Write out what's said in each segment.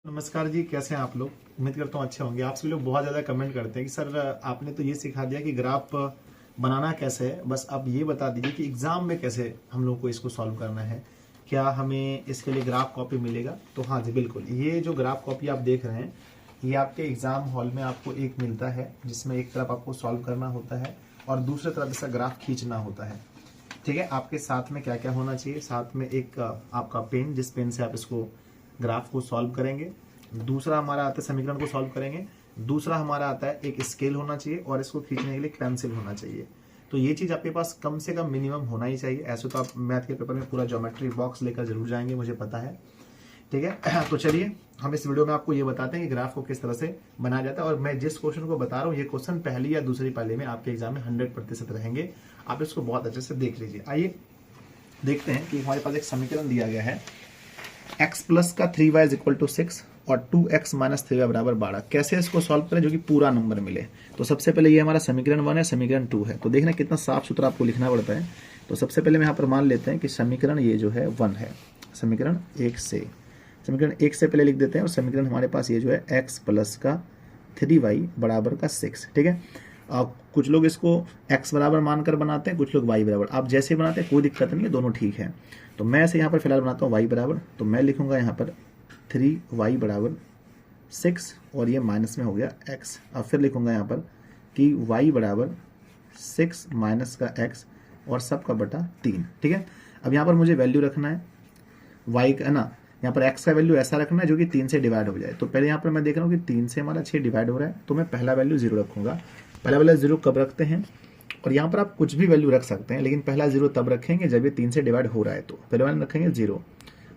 नमस्कार जी, कैसे हैं आप लोग। उम्मीद करता हूँ अच्छे होंगे। आप सभी लोग बहुत ज़्यादा कमेंट करते हैं कि सर आपने तो ये सिखा दिया कि ग्राफ बनाना कैसे है, बस आप ये बता दीजिए कि एग्ज़ाम में कैसे हम लोग को इसको सॉल्व करना है। क्या हमें इसके लिए ग्राफ कॉपी मिलेगा? तो हाँ जी बिल्कुल, ये जो ग्राफ कॉपी आप देख रहे हैं ये आपके एग्ज़ाम हॉल में आपको एक मिलता है, जिसमें एक तरफ आपको सॉल्व करना होता है और दूसरी तरफ इसका ग्राफ खींचना होता है। ठीक है, आपके साथ में क्या क्या होना चाहिए? साथ में एक आपका पेन, जिस पेन से आप इसको ग्राफ को सॉल्व करेंगे। दूसरा हमारा आता है समीकरण को सॉल्व करेंगे। दूसरा हमारा आता है एक स्केल होना चाहिए और इसको खींचने के लिए एक पेंसिल होना चाहिए। तो ये चीज़ आपके पास कम से कम मिनिमम होना ही चाहिए। ऐसे तो आप मैथ के पेपर में पूरा ज्योमेट्री बॉक्स लेकर जरूर जाएंगे, मुझे पता है। ठीक है, तो चलिए हम इस वीडियो में आपको ये बताते हैं कि ग्राफ को किस तरह से बनाया जाता है। और मैं जिस क्वेश्चन को बता रहा हूँ ये क्वेश्चन पहली या दूसरी पाली में आपके एग्जाम में 100% रहेंगे। आप इसको बहुत अच्छे से देख लीजिए। आइए देखते हैं कि हमारे पास एक समीकरण दिया गया है, x प्लस का 3y इज इक्वल टू 6 और 2x माइनस 3y बराबर 12। कैसे इसको सॉल्व करें जो कि पूरा नंबर मिले? तो सबसे पहले ये हमारा समीकरण 1 है, समीकरण 2 है। तो देखना कितना साफ सुथरा आपको लिखना पड़ता है। तो सबसे पहले हम यहाँ पर मान लेते हैं कि समीकरण ये जो है 1 है, समीकरण 1 से पहले लिख देते हैं। और समीकरण हमारे पास ये जो है x प्लस का 3y बराबर का 6। ठीक है, कुछ लोग इसको x बराबर मानकर बनाते हैं, कुछ लोग y बराबर। आप जैसे बनाते हैं कोई दिक्कत नहीं है, दोनों ठीक है। तो मैं ऐसे यहाँ पर फिलहाल बनाता हूँ y बराबर। तो मैं लिखूंगा यहाँ पर 3y बराबर 6 और ये माइनस में हो गया x। अब फिर लिखूंगा यहाँ पर कि y बराबर 6 माइनस का x और सब का बटा 3। ठीक है, अब यहाँ पर मुझे वैल्यू रखना है y का, है ना। यहाँ पर x का वैल्यू ऐसा रखना है जो कि 3 से डिवाइड हो जाए। तो पहले यहाँ पर मैं देख रहा हूँ कि 3 से हमारा 6 डिवाइड हो रहा है, तो मैं पहला वैल्यू 0 रखूंगा। पहला वाला 0 कब रखते हैं? और यहाँ पर आप कुछ भी वैल्यू रख सकते हैं, लेकिन पहला 0 तब रखेंगे जब ये 3 से डिवाइड हो रहा है। तो पहले वाले रखेंगे 0,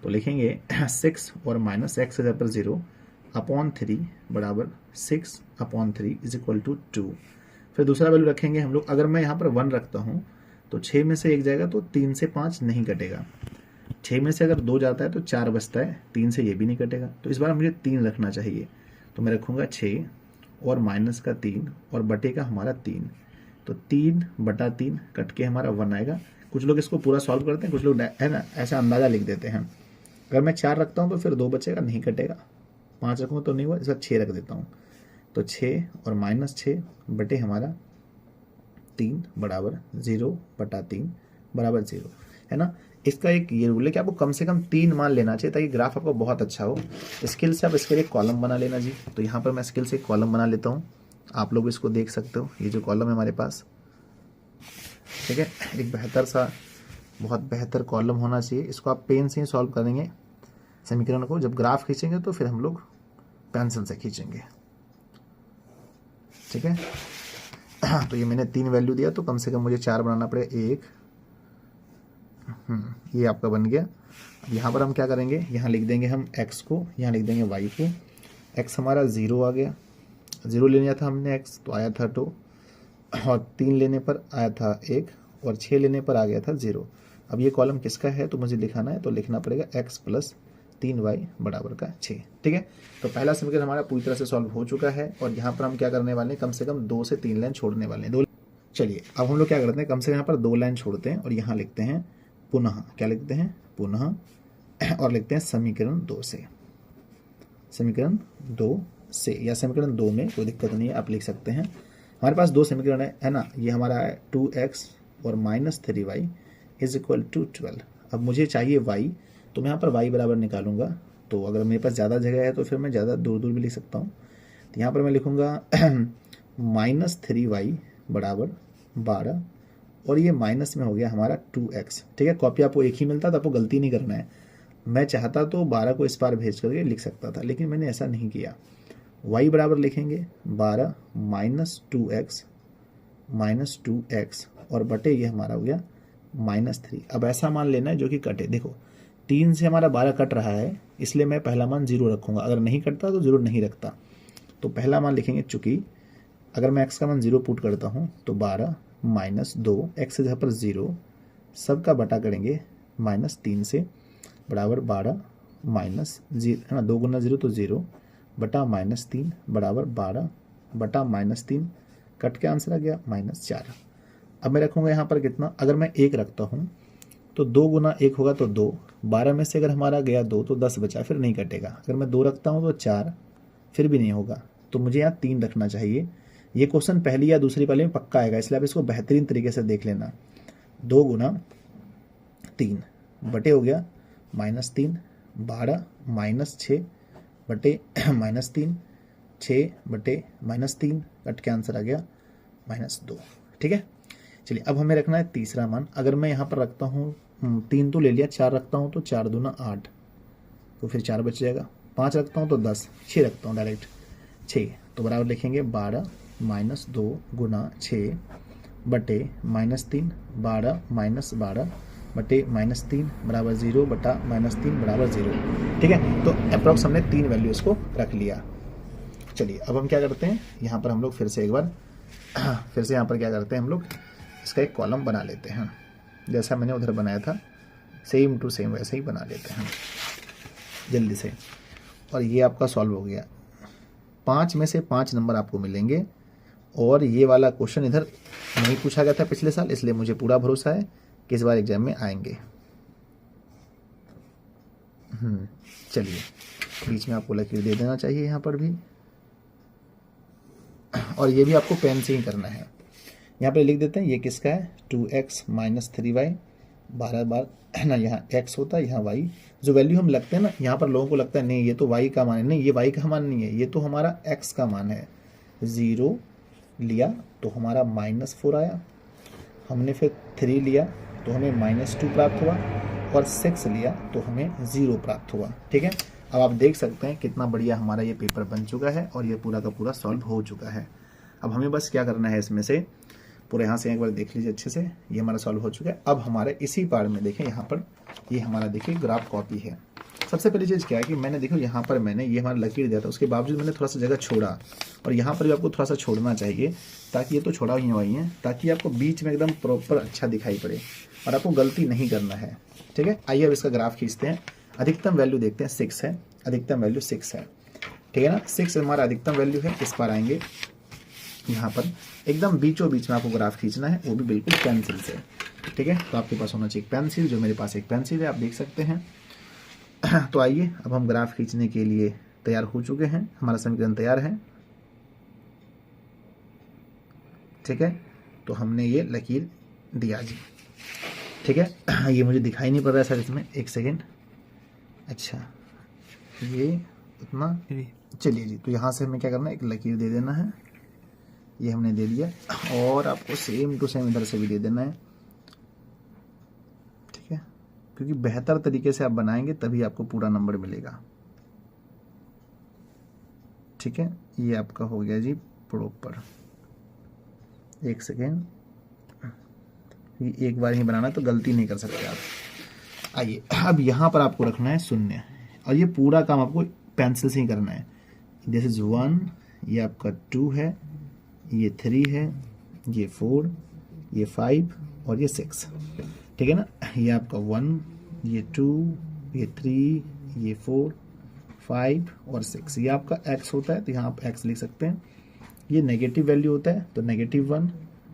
तो लिखेंगे 6 और माइनस x इज पर 0 अपॉन 3 बराबर 6 अपॉन 3 इज इक्वल टू 2। फिर दूसरा वैल्यू रखेंगे हम लोग। अगर मैं यहाँ पर 1 रखता हूँ तो 6 में से 1 जाएगा तो 3 से 5 नहीं कटेगा। 6 में से अगर 2 जाता है तो 4 बचता है, 3 से ये भी नहीं कटेगा। तो इस बार मुझे 3 रखना चाहिए। तो मैं रखूँगा 6 और माइनस का 3 और बटे का हमारा 3। तो 3 बटा 3 कट के हमारा 1 आएगा। कुछ लोग इसको पूरा सॉल्व करते हैं, कुछ लोग है ना ऐसा अंदाजा लिख देते हैं। अगर मैं 4 रखता हूँ तो फिर 2 बचेगा, नहीं कटेगा। 5 रखूँगा तो नहीं हुआ, इसका 6 रख देता हूँ। तो 6 और माइनस 6 बटे हमारा 3 बराबर 0 बटा 3 बराबर 0, है ना। इसका एक ये रूल है कि आपको कम से कम 3 मान लेना चाहिए ताकि ग्राफ आपको बहुत अच्छा हो। स्केल से आप इसके लिए कॉलम बना लेना जी। तो यहाँ पर मैं स्केल से एक कॉलम बना लेता हूँ, आप लोग इसको देख सकते हो। ये जो कॉलम है हमारे पास, ठीक है, एक बेहतर सा बहुत बेहतर कॉलम होना चाहिए। इसको आप पेन से ही सॉल्व करेंगे समीकरण को। जब ग्राफ खींचेंगे तो फिर हम लोग पेंसिल से खींचेंगे। ठीक है, तो ये मैंने 3 वैल्यू दिया, तो कम से कम मुझे 4 बनाना पड़ेगा। 1, ये आपका बन गया। अब यहाँ पर हम क्या करेंगे, यहाँ लिख देंगे हम x को, यहाँ लिख देंगे y को। x हमारा 0 आ गया, 0 ले लिया था हमने x, तो आया था 2, और 3 लेने पर आया था 1, और 6 लेने पर आ गया था 0। अब ये कॉलम किसका है तो मुझे लिखाना है, तो लिखना पड़ेगा x प्लस 3y बराबर का 6। ठीक है, तो पहला समीकरण हमारा पूरी तरह से सॉल्व हो चुका है। और यहाँ पर हम क्या करने वाले हैं, कम से कम 2 से 3 लाइन छोड़ने वाले हैं। चलिए अब हम लोग क्या करते हैं, कम से कम यहाँ पर 2 लाइन छोड़ते हैं और यहाँ लिखते हैं पुनः। क्या लिखते हैं? पुनः। और लिखते हैं समीकरण 2 से, समीकरण 2 से, या समीकरण 2 में कोई दिक्कत नहीं है, आप लिख सकते हैं। हमारे पास 2 समीकरण है ना। ये हमारा है 2x और minus 3y is equal to 12। अब मुझे चाहिए y, तो मैं यहाँ पर y बराबर निकालूंगा। तो अगर मेरे पास ज़्यादा जगह है तो फिर मैं ज़्यादा दूर दूर भी लिख सकता हूँ। तो यहाँ पर मैं लिखूँगा माइनस 3y बराबर 12, और ये माइनस में हो गया हमारा 2x। ठीक है, कॉपी आपको एक ही मिलता तो आपको गलती नहीं करना है। मैं चाहता तो 12 को इस पार भेज करके लिख सकता था, लेकिन मैंने ऐसा नहीं किया। y बराबर लिखेंगे 12 माइनस 2x और बटे ये हमारा हो गया -3। अब ऐसा मान लेना है जो कि कटे। देखो 3 से हमारा 12 कट रहा है, इसलिए मैं पहला मान 0 रखूँगा। अगर नहीं कटता तो 0 नहीं रखता। तो पहला मान लिखेंगे, चूँकि अगर मैं x का मान 0 पुट करता हूँ तो 12 माइनस 2, x जगह पर 0, सब का बटा करेंगे -3 से, बराबर 12 माइनस 0, है ना। 2 गुना 0 तो 0 बटा -3 बराबर 12 बटा -3, कट के आंसर आ गया -4। अब मैं रखूँगा यहाँ पर कितना, अगर मैं 1 रखता हूँ तो 2 गुना 1 होगा तो 2, 12 में से अगर हमारा गया 2 तो 10 बचा, फिर नहीं कटेगा। अगर मैं 2 रखता हूँ तो 4, फिर भी नहीं होगा, तो मुझे यहाँ 3 रखना चाहिए। ये क्वेश्चन पहली या दूसरी वाले में पक्का आएगा, इसलिए आप इसको बेहतरीन तरीके से देख लेना। 2 गुना 3 बटे हो गया -3, 12 -6 बटे -3, 6 बटे -3, कट के आंसर आ गया -2। ठीक है, चलिए अब हमें रखना है तीसरा मान। अगर मैं यहाँ पर रखता हूँ 3 तो ले लिया, 4 रखता हूँ तो 4 दूना 8, तो फिर 4 बच जाएगा। 5 रखता हूँ तो 10, 6 रखता हूँ डायरेक्ट 6, तो बराबर लिखेंगे 12 -2 गुना 6 बटे -3, 12 -12 बटे -3 बराबर 0 बटा -3 बराबर 0। ठीक है, तो अप्रॉक्स हमने 3 वैल्यू इसको रख लिया। चलिए अब हम क्या करते हैं, यहाँ पर हम लोग फिर से एक बार फिर से यहाँ पर क्या करते हैं, हम लोग इसका एक कॉलम बना लेते हैं। जैसा मैंने उधर बनाया था सेम टू सेम वैसे ही बना लेते हैं जल्दी से। और ये आपका सॉल्व हो गया। 5 में से 5 नंबर आपको मिलेंगे। और ये वाला क्वेश्चन इधर नहीं पूछा गया था पिछले साल, इसलिए मुझे पूरा भरोसा है कि इस बार एग्जाम में आएंगे। चलिए बीच में आपको लकीर दे देना चाहिए यहाँ पर भी, और ये भी आपको पेन से ही करना है। यहाँ पे लिख देते हैं ये किसका है, 2x - 3y। 12 बार ना यहाँ x होता है, यहाँ y। जो वैल्यू हम लगते हैं ना, यहाँ पर लोगों को लगता है नहीं ये तो y का मान है, नहीं ये y का मान नहीं है, ये तो हमारा x का मान है। 0 लिया तो हमारा -4 आया, हमने फिर 3 लिया तो हमें -2 प्राप्त हुआ, और 6 लिया तो हमें 0 प्राप्त हुआ। ठीक है, अब आप देख सकते हैं कितना बढ़िया हमारा ये पेपर बन चुका है और ये पूरा का पूरा सॉल्व हो चुका है। अब हमें बस क्या करना है, इसमें से पूरे यहाँ से एक बार देख लीजिए अच्छे से, ये हमारा सॉल्व हो चुका है। अब हमारे इसी पार्ट में देखें, यहाँ पर ये हमारा देखिए ग्राफ कॉपी है। सबसे पहली चीज़ क्या है कि मैंने देखो यहाँ पर मैंने ये हमारा लकीर दिया था, उसके बावजूद मैंने थोड़ा सा जगह छोड़ा, और यहाँ पर भी आपको थोड़ा सा छोड़ना चाहिए, ताकि ये तो छोड़ा ही हुआ ही है, ताकि आपको बीच में एकदम प्रॉपर अच्छा दिखाई पड़े और आपको गलती नहीं करना है। ठीक है, आइए अब इसका ग्राफ खींचते हैं। अधिकतम वैल्यू देखते हैं 6 है, अधिकतम वैल्यू 6 है। ठीक है ना, 6 हमारा अधिकतम वैल्यू है। इस पर आएंगे, यहाँ पर एकदम बीचों बीच में आपको ग्राफ खींचना है, वो भी बिल्कुल पेंसिल से। ठीक है, तो आपके पास होना चाहिए पेंसिल, जो मेरे पास एक पेंसिल है, आप देख सकते हैं। तो आइए अब हम ग्राफ खींचने के लिए तैयार हो चुके हैं, हमारा समीकरण तैयार है। ठीक है, तो हमने ये लकीर दिया जी। ठीक है, ये मुझे दिखाई नहीं पड़ रहा है सर इसमें, एक सेकेंड। अच्छा ये उतना, चलिए जी, तो यहाँ से हमें क्या करना है, एक लकीर दे देना है, ये हमने दे दिया, और आपको सेम टू सेम इधर से भी दे देना है। ठीक है, क्योंकि बेहतर तरीके से आप बनाएंगे तभी आपको पूरा नंबर मिलेगा। ठीक है, ये आपका हो गया जी प्रॉपर। एक सेकेंड, एक बार ही बनाना तो गलती नहीं कर सकते आप। आइए अब यहाँ पर आपको रखना है 0, और ये पूरा काम आपको पेंसिल से ही करना है। दिस इज 1, ये आपका 2 है, ये 3 है, ये 4, ये 5 और ये 6। ठीक है ना, ये आपका 1, ये 2, ये 3, ये 4, 5 और 6। ये आपका x होता है, तो यहाँ आप x लिख सकते हैं। ये नेगेटिव वैल्यू होता है, तो -1,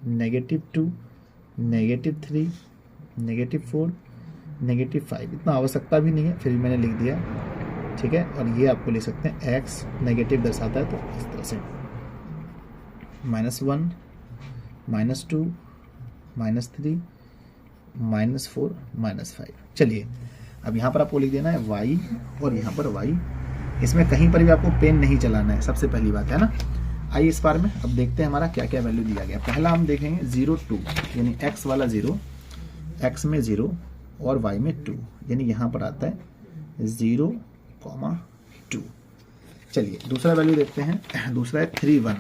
-2, -3, -4, -5। इतना आवश्यकता भी नहीं है, फिर भी मैंने लिख दिया। ठीक है, और ये आपको लिख सकते हैं x नेगेटिव दर्शाता है, तो इस तरह से -1, -2, -3, -4, -5। चलिए अब यहाँ पर आपको लिख देना है y, और यहाँ पर y। इसमें कहीं पर भी आपको पेन नहीं चलाना है, सबसे पहली बात है ना। आइए इस बार में अब देखते हैं हमारा क्या क्या वैल्यू दिया गया। पहला हम देखेंगे 0, 2, यानी x वाला 0, x में 0 और y में 2, यानी यहाँ पर आता है 0, 2। चलिए दूसरा वैल्यू देखते हैं। दूसरा है 3, 1,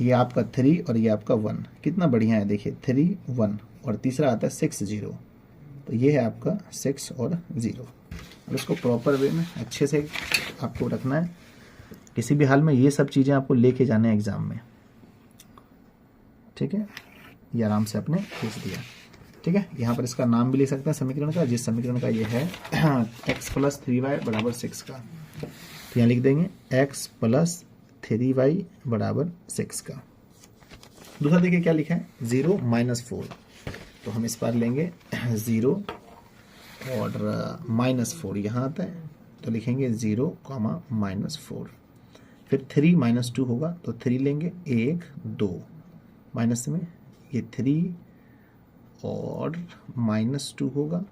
ये आपका 3 और ये आपका 1। कितना बढ़िया है, देखिए 3, 1, और तीसरा आता है 6, 0, तो ये है आपका 6 और 0। और इसको प्रॉपर वे में अच्छे से आपको रखना है। किसी भी हाल में ये सब चीज़ें आपको लेके जाने हैं एग्जाम में। ठीक है, ये आराम से आपने खींच दिया। ठीक है, यहाँ पर इसका नाम भी ले सकते हैं समीकरण का, जिस समीकरण का ये है x + 3y = 6 का, तो यहाँ लिख देंगे x + 3y = 6 का। दूसरा देखिए क्या लिखा है, 0 - 4, तो हम इस बार लेंगे 0 और -4 यहाँ आता है तो लिखेंगे 0, -4। फिर 3 - 2 होगा तो 3 लेंगे, 1 2 माइनस में ये 3 और -2 होगा,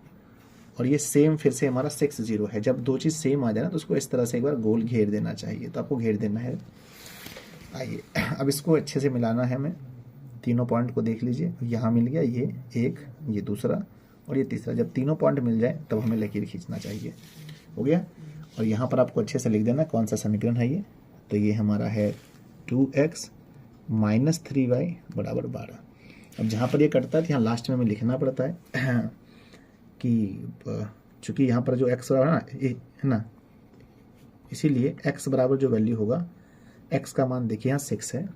और ये सेम फिर से हमारा 6 0 है। जब दो चीज़ सेम आ जाए ना तो उसको इस तरह से एक बार गोल घेर देना चाहिए, तो आपको घेर देना है। आइए अब इसको अच्छे से मिलाना है हमें। तीनों पॉइंट को देख लीजिए, यहाँ मिल गया ये एक, ये दूसरा और ये तीसरा। जब तीनों पॉइंट मिल जाए तब हमें लकीर खींचना चाहिए। हो गया। और यहाँ पर आपको अच्छे से लिख देना कौन सा समीकरण है ये। तो ये हमारा है 2x - 3y = 12। अब जहाँ पर ये कटता है तो यहाँ लास्ट में हमें लिखना पड़ता है कि चूँकि यहाँ पर जो x बराबर है ना, इसीलिए x बराबर जो वैल्यू होगा, x का मान देखिए यहाँ 6 है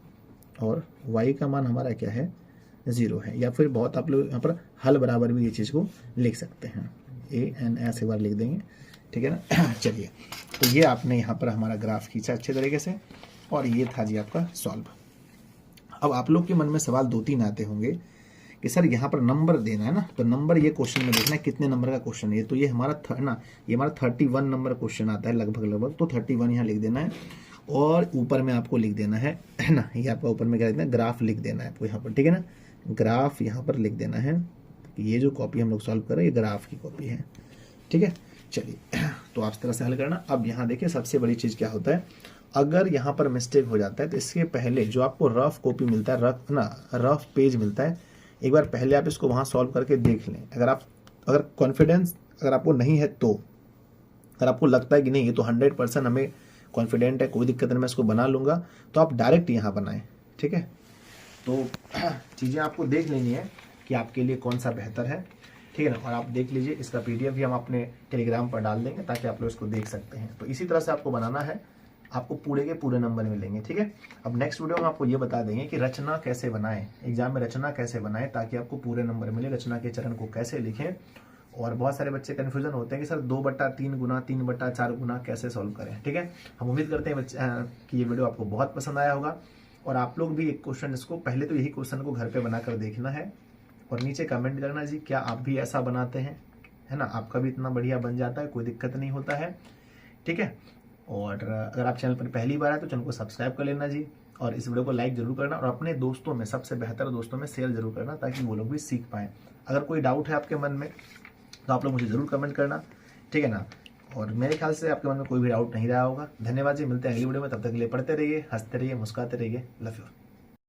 और y का मान हमारा क्या है 0 है। या फिर बहुत आप लोग यहाँ पर हल बराबर भी ये चीज़ को लिख सकते हैं, ANS एक बार लिख देंगे, ठीक है ना। चलिए, तो ये आपने यहाँ पर हमारा ग्राफ खींचा अच्छे तरीके से, और ये था जी आपका सॉल्व। अब आप लोग के मन में सवाल 2-3 आते होंगे कि सर यहाँ पर नंबर देना है ना, तो नंबर ये क्वेश्चन में देखना है कितने नंबर का क्वेश्चन है। तो ये हमारा ये हमारा 31 नंबर क्वेश्चन आता है लगभग, तो 31 यहाँ लिख देना है, और ऊपर में आपको लिख देना है ना, ये आपका ऊपर में क्या लिखना है, ग्राफ लिख देना है आपको यहाँ पर, ठीक है ना। ग्राफ यहाँ पर लिख देना है कि ये जो कॉपी हम लोग सॉल्व कर रहे हैं ये ग्राफ की कॉपी है, ठीक है। चलिए, तो आप इस तरह से हल करना। अब यहाँ देखिए सबसे बड़ी चीज़ क्या होता है, अगर यहाँ पर मिस्टेक हो जाता है तो इसके पहले जो आपको रफ कॉपी मिलता है, रफ पेज मिलता है, एक बार पहले आप इसको वहाँ सॉल्व करके देख लें। अगर कॉन्फिडेंस अगर आपको नहीं है, तो अगर आपको लगता है कि नहीं ये तो 100% हमें कॉन्फिडेंट है, कोई दिक्कत नहीं मैं इसको बना लूँगा, तो आप डायरेक्ट यहाँ बनाएं, ठीक है। तो चीज़ें आपको देख लेनी है कि आपके लिए कौन सा बेहतर है, ठीक है ना। और आप देख लीजिए, इसका PDF भी हम अपने टेलीग्राम पर डाल देंगे ताकि आप लोग इसको देख सकते हैं। तो इसी तरह से आपको बनाना है, आपको पूरे के पूरे नंबर मिलेंगे, ठीक है। अब नेक्स्ट वीडियो में आपको ये बता देंगे कि रचना कैसे बनाएं, एग्जाम में रचना कैसे बनाएं ताकि आपको पूरे नंबर मिले, रचना के चरण को कैसे लिखें। और बहुत सारे बच्चे कन्फ्यूजन होते हैं कि सर 2/3 गुना 3/4 गुना कैसे सॉल्व करें, ठीक है। हम उम्मीद करते हैं कि ये वीडियो आपको बहुत पसंद आया होगा, और आप लोग भी एक क्वेश्चन इसको पहले तो यही क्वेश्चन को घर पे बनाकर देखना है, और नीचे कमेंट करना जी क्या आप भी ऐसा बनाते हैं, है ना। आपका भी इतना बढ़िया बन जाता है, कोई दिक्कत नहीं होता है, ठीक है। और अगर आप चैनल पर पहली बार आए तो चैनल को सब्सक्राइब कर लेना जी, और इस वीडियो को लाइक जरूर करना, और अपने दोस्तों में, सबसे बेहतर दोस्तों में शेयर जरूर करना ताकि वो लोग भी सीख पाएँ। अगर कोई डाउट है आपके मन में तो आप लोग मुझे जरूर कमेंट करना, ठीक है ना। और मेरे ख्याल से आपके मन में कोई भी डाउट नहीं रहा होगा। धन्यवाद जी, मिलते हैं अगली वीडियो में, तब तक के लिए पढ़ते रहिए, हंसते रहिए, मुस्कुराते रहिए। Love you.